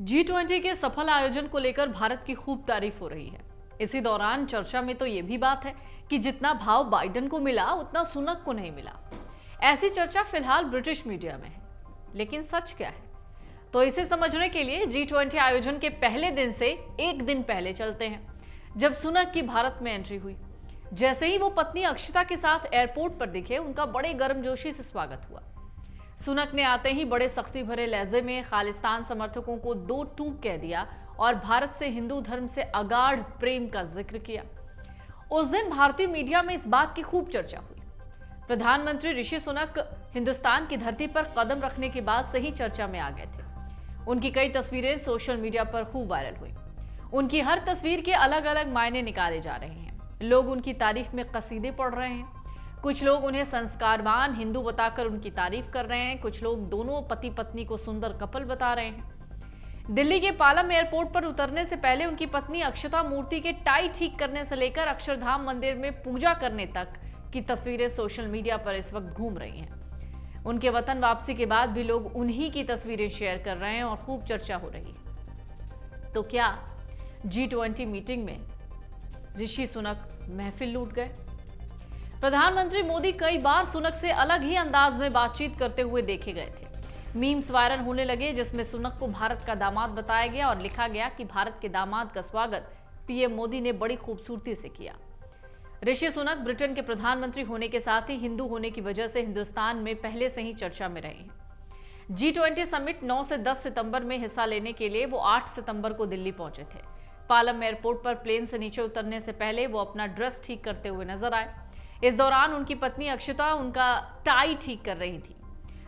G20 के सफल आयोजन को लेकर भारत की खूब तारीफ हो रही है। इसी दौरान चर्चा में तो यह भी बात है कि जितना भाव बाइडेन को मिला उतना सुनक को नहीं मिला। ऐसी चर्चा फिलहाल ब्रिटिश मीडिया में है, लेकिन सच क्या है तो इसे समझने के लिए G20 आयोजन के पहले दिन से एक दिन पहले चलते हैं, जब सुनक की भारत में एंट्री हुई। जैसे ही वो पत्नी अक्षता के साथ एयरपोर्ट पर दिखे, उनका बड़े गर्मजोशी से स्वागत हुआ। सुनक ने आते ही बड़े सख्ती भरे लहजे में खालिस्तान समर्थकों को दो टूक कह दिया और भारत से हिंदू धर्म से अगाढ़ प्रेम का जिक्र किया। उस दिन भारतीय मीडिया में इस बात की खूब चर्चा हुई। प्रधानमंत्री ऋषि सुनक हिंदुस्तान की धरती पर कदम रखने के बाद से ही चर्चा में आ गए थे। उनकी कई तस्वीरें सोशल मीडिया पर खूब वायरल हुई। उनकी हर तस्वीर के अलग अलग मायने निकाले जा रहे हैं। लोग उनकी तारीफ में कसीदे पढ़ रहे हैं। कुछ लोग उन्हें संस्कारवान हिंदू बताकर उनकी तारीफ कर रहे हैं। कुछ लोग दोनों पति पत्नी को सुंदर कपल बता रहे हैं। दिल्ली के पालम एयरपोर्ट पर उतरने से पहले उनकी पत्नी अक्षता मूर्ति के टाई ठीक करने से लेकर अक्षरधाम मंदिर में पूजा करने तक की तस्वीरें सोशल मीडिया पर इस वक्त घूम रही हैं। उनके वतन वापसी के बाद भी लोग उन्हीं की तस्वीरें शेयर कर रहे हैं और खूब चर्चा हो रही है। तो क्या G20 मीटिंग में ऋषि सुनक महफिल लूट गए? प्रधानमंत्री मोदी कई बार सुनक से अलग ही अंदाज में बातचीत करते हुए देखे गए थे। मीम्स वायरल होने लगे जिसमें सुनक को भारत का दामाद बताया गया और लिखा गया कि भारत के दामाद का स्वागत पीएम मोदी ने बड़ी खूबसूरती से किया। ऋषि सुनक ब्रिटेन के प्रधानमंत्री होने के साथ ही हिंदू होने की वजह से हिंदुस्तान में पहले से ही चर्चा में रहे हैं। G20 समिट 9 से 10 सितंबर में हिस्सा लेने के लिए वो 8 सितंबर को दिल्ली पहुंचे थे। पालम एयरपोर्ट पर प्लेन से नीचे उतरने से पहले वो अपना ड्रेस ठीक करते हुए नजर आए। इस दौरान उनकी पत्नी अक्षता उनका टाई ठीक कर रही थी।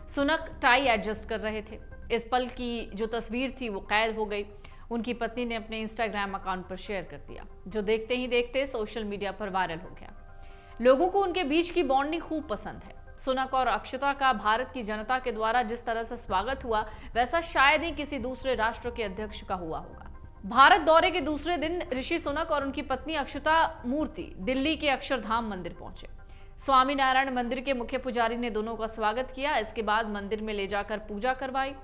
सुनक टाई एडजस्ट कर रहे थे। इस पल की जो तस्वीर थी वो कैद हो गई। उनकी पत्नी ने अपने इंस्टाग्राम अकाउंट पर शेयर कर दिया, जो देखते ही देखते सोशल मीडिया पर वायरल हो गया। लोगों को उनके बीच की बॉन्डिंग खूब पसंद है। सुनक और अक्षता का भारत की जनता के द्वारा जिस तरह से स्वागत हुआ, वैसा शायद ही किसी दूसरे राष्ट्र के अध्यक्ष का हुआ होगा। भारत दौरे के दूसरे दिन ऋषि सुनक और उनकी पत्नी अक्षता मूर्ति दिल्ली के अक्षरधाम मंदिर पहुंचे। स्वामीनारायण मंदिर के मुख्य पुजारी ने दोनों का स्वागत किया। इसके बाद मंदिर में ले जाकर पूजा करवाई।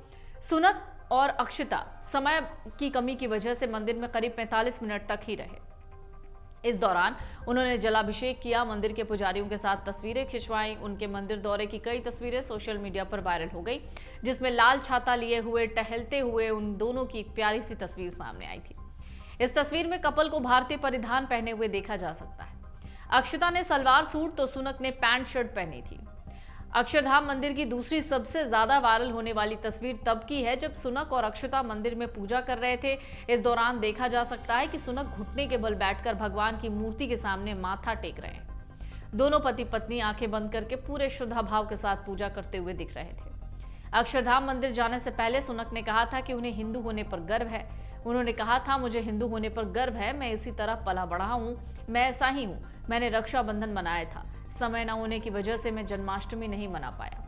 सुनक और अक्षता समय की कमी की वजह से मंदिर में करीब 45 मिनट तक ही रहे। इस दौरान उन्होंने जलाभिषेक किया, मंदिर के पुजारियों के साथ तस्वीरें खिंचवाई। उनके मंदिर दौरे की कई तस्वीरें सोशल मीडिया पर वायरल हो गई, जिसमें लाल छाता लिए हुए टहलते हुए उन दोनों की एक प्यारी सी तस्वीर सामने आई थी। इस तस्वीर में कपल को भारतीय परिधान पहने हुए देखा जा सकता है। अक्षता ने सलवार सूट तो सुनक ने पैंट शर्ट पहनी थी। अक्षरधाम मंदिर की दूसरी सबसे ज्यादा वायरल होने वाली तस्वीर तब की है जब सुनक और अक्षता मंदिर में पूजा कर रहे थे। इस दौरान देखा जा सकता है कि सुनक घुटने के बल बैठकर भगवान की मूर्ति के सामने माथा टेक रहे हैं। दोनों पति पत्नी आंखें बंद करके पूरे श्रद्धा भाव के साथ पूजा करते हुए दिख रहे थे। अक्षरधाम मंदिर जाने से पहले सुनक ने कहा था कि उन्हें हिंदू होने पर गर्व है। उन्होंने कहा था, मुझे हिंदू होने पर गर्व है, मैं इसी तरह पला बढ़ा हूँ, मैं ऐसा ही हूँ। मैंने रक्षाबंधन मनाया था, समय न होने की वजह से मैं जन्माष्टमी नहीं मना पाया,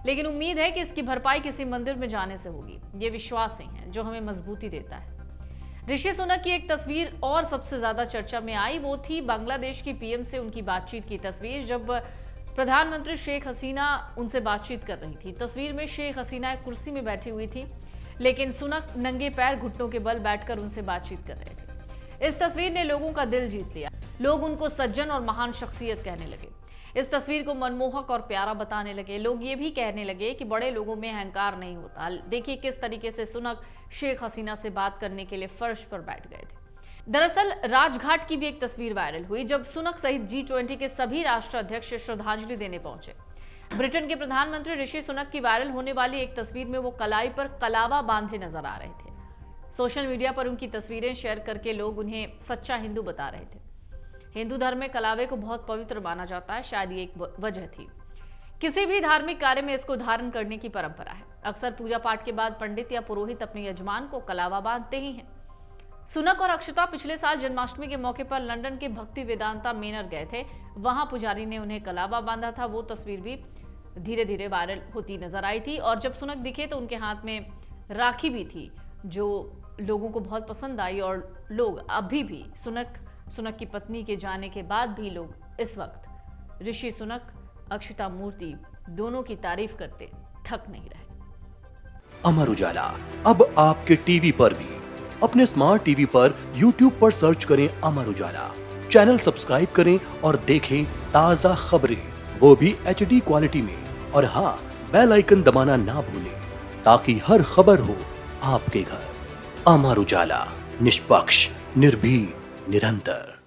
लेकिन उम्मीद है कि इसकी भरपाई किसी मंदिर में जाने से होगी। ये विश्वास ही है जो हमें मजबूती देता है। ऋषि सुनक की एक तस्वीर और सबसे ज्यादा चर्चा में आई, वो थी बांग्लादेश की पीएम से उनकी बातचीत की तस्वीर, जब प्रधानमंत्री शेख हसीना उनसे बातचीत कर रही थी। तस्वीर में शेख हसीना एक कुर्सी में बैठी हुई थी, लेकिन सुनक नंगे पैर घुटनों के बल बैठकर उनसे बातचीत कर रहे थे। इस तस्वीर ने लोगों का दिल जीत लिया। लोग उनको सज्जन और महान शख्सियत कहने लगे। इस तस्वीर को मनमोहक और प्यारा बताने लगे। लोग ये भी कहने लगे कि बड़े लोगों में अहंकार नहीं होता। देखिए किस तरीके से सुनक शेख हसीना से बात करने के लिए फर्श पर बैठ गए थे। दरअसल राजघाट की भी एक तस्वीर वायरल हुई, जब सुनक सहित G20 के सभी राष्ट्राध्यक्ष श्रद्धांजलि देने पहुंचे। ब्रिटेन के प्रधानमंत्री ऋषि सुनक की वायरल होने वाली एक तस्वीर में वो कलाई पर कलावा बांधे नजर आ रहे थे। सोशल मीडिया पर उनकी तस्वीरें शेयर करके लोग उन्हें सच्चा हिंदू बता रहे थे। हिंदू धर्म में कलावे को बहुत पवित्र माना जाता है, शायद ये एक वजह थी। किसी भी धार्मिक कार्य में इसको धारण करने की परंपरा है। अक्सर पूजा पाठ के बाद पंडित या पुरोहित अपने यजमान को कलावा बांधते ही हैं। सुनक और अक्षता पिछले साल जन्माष्टमी के मौके पर लंदन के भक्ति वेदांता मेनर गए थे। वहां पुजारी ने उन्हें कलावा बांधा था। वो तस्वीर भी धीरे धीरे वायरल होती नजर आई थी, और जब सुनक दिखे तो उनके हाथ में राखी भी थी, जो लोगों को बहुत पसंद आई। और लोग अभी भी सुनक की पत्नी के जाने के बाद भी लोग इस वक्त ऋषि सुनक, अक्षता मूर्ति दोनों की तारीफ करते थक नहीं रहे। अमर उजाला अब आपके टीवी पर भी। अपने स्मार्ट टीवी पर YouTube पर सर्च करें अमर उजाला, चैनल सब्सक्राइब करें और देखें ताजा खबरें, वो भी HD क्वालिटी में। और हाँ, बेल आइकन दबाना ना भूलें ताकि हर खबर हो आपके घर। अमर उजाला, निष्पक्ष, निर्भीक, निरंतर।